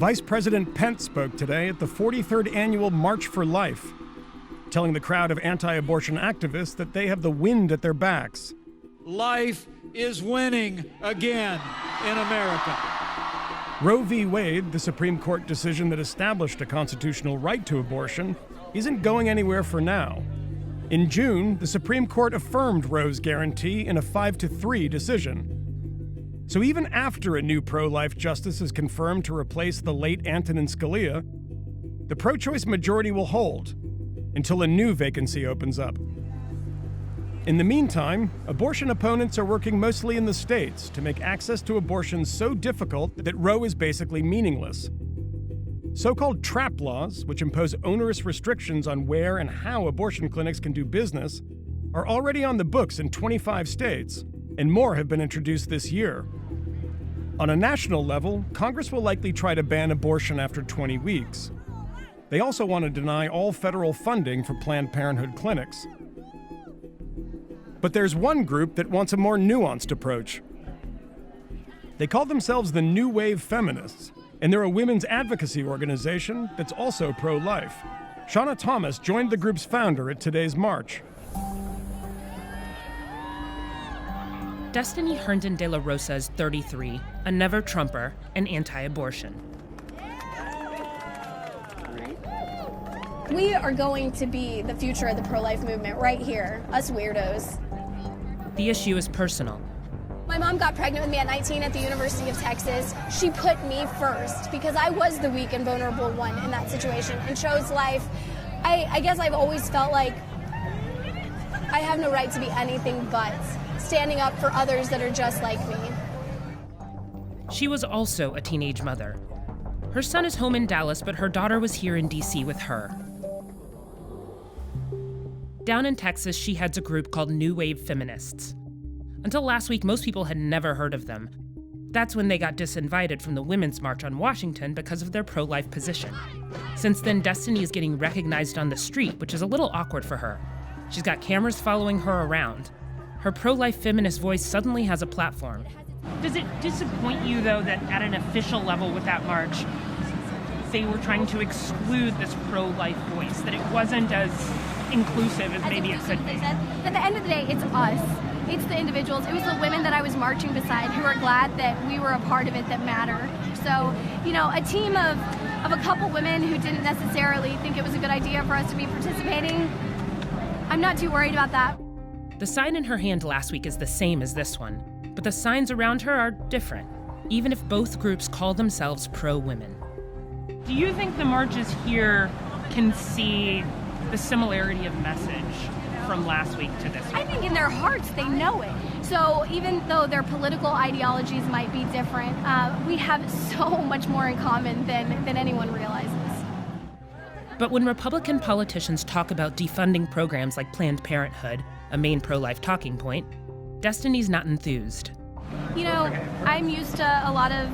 Vice President Pence spoke today at the 43rd annual March for Life, telling the crowd of anti-abortion activists that they have the wind at their backs. Life is winning again in America. Roe v. Wade, the Supreme Court decision that established a constitutional right to abortion, isn't going anywhere for now. In June, the Supreme Court affirmed Roe's guarantee in a 5-3 decision. So even after a new pro-life justice is confirmed to replace the late Antonin Scalia, the pro-choice majority will hold until a new vacancy opens up. In the meantime, abortion opponents are working mostly in the states to make access to abortion so difficult that Roe is basically meaningless. So-called trap laws, which impose onerous restrictions on where and how abortion clinics can do business, are already on the books in 25 states, and more have been introduced this year. On a national level, Congress will likely try to ban abortion after 20 weeks. They also want to deny all federal funding for Planned Parenthood clinics. But there's one group that wants a more nuanced approach. They call themselves the New Wave Feminists, and they're a women's advocacy organization that's also pro-life. Shauna Thomas joined the group's founder at today's march. Destiny Herndon-DeLaRosa is 33, a never-Trumper, and anti-abortion. We are going to be the future of the pro-life movement right here, us weirdos. The issue is personal. My mom got pregnant with me at 19 at the University of Texas. She put me first because I was the weak and vulnerable one in that situation and chose life. I guess I've always felt like I have no right to be anything but standing up for others that are just like me. She was also a teenage mother. Her son is home in Dallas, but her daughter was here in D.C. with her. Down in Texas, she heads a group called New Wave Feminists. Until last week, most people had never heard of them. That's when they got disinvited from the Women's March on Washington because of their pro-life position. Since then, Destiny is getting recognized on the street, which is a little awkward for her. She's got cameras following her around. Her pro-life feminist voice suddenly has a platform. Does it disappoint you, though, that at an official level with that march, they were trying to exclude this pro-life voice, that it wasn't as inclusive as maybe it could be? At the end of the day, it's us. It's the individuals. It was the women that I was marching beside who are glad that we were a part of it that matter. So, a team of a couple women who didn't necessarily think it was a good idea for us to be participating, I'm not too worried about that. The sign in her hand last week is the same as this one, but the signs around her are different, even if both groups call themselves pro-women. Do you think the marches here can see the similarity of message from last week to this week? I think in their hearts they know it. So even though their political ideologies might be different, we have so much more in common than anyone realizes. But when Republican politicians talk about defunding programs like Planned Parenthood, a main pro-life talking point, Destiny's not enthused. I'm used to a lot of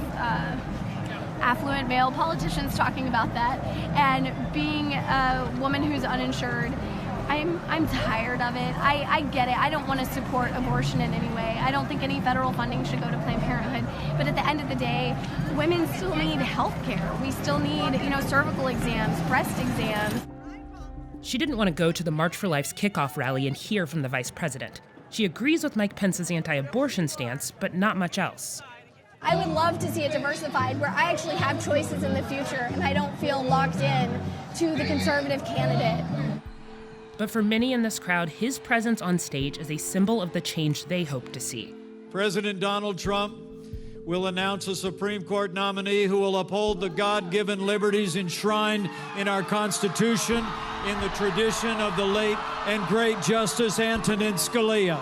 affluent male politicians talking about that, and being a woman who's uninsured, I'm tired of it. I get it. I don't want to support abortion in any way. I don't think any federal funding should go to Planned Parenthood. But at the end of the day, women still need health care. We still need, cervical exams, breast exams. She didn't want to go to the March for Life's kickoff rally and hear from the vice president. She agrees with Mike Pence's anti-abortion stance, but not much else. I would love to see it diversified where I actually have choices in the future and I don't feel locked in to the conservative candidate. But for many in this crowd, his presence on stage is a symbol of the change they hope to see. President Donald Trump will announce a Supreme Court nominee who will uphold the God-given liberties enshrined in our Constitution in the tradition of the late and great Justice Antonin Scalia.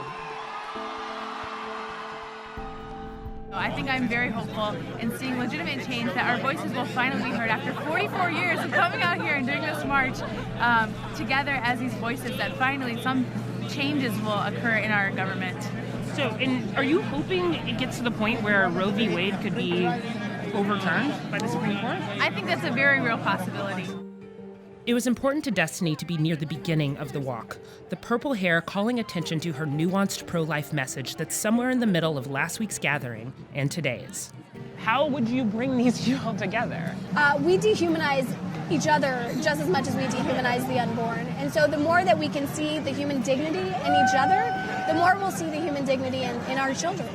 I think I'm very hopeful in seeing legitimate change, that our voices will finally be heard after 44 years of coming out here and doing this march together as these voices, that finally some changes will occur in our government. So, are you hoping it gets to the point where Roe v. Wade could be overturned by the Supreme Court? I think that's a very real possibility. It was important to Destiny to be near the beginning of the walk, the purple hair calling attention to her nuanced pro-life message that's somewhere in the middle of last week's gathering and today's. How would you bring these people together? We dehumanize each other just as much as we dehumanize the unborn. And so the more that we can see the human dignity in each other, the more we'll see the human dignity in our children.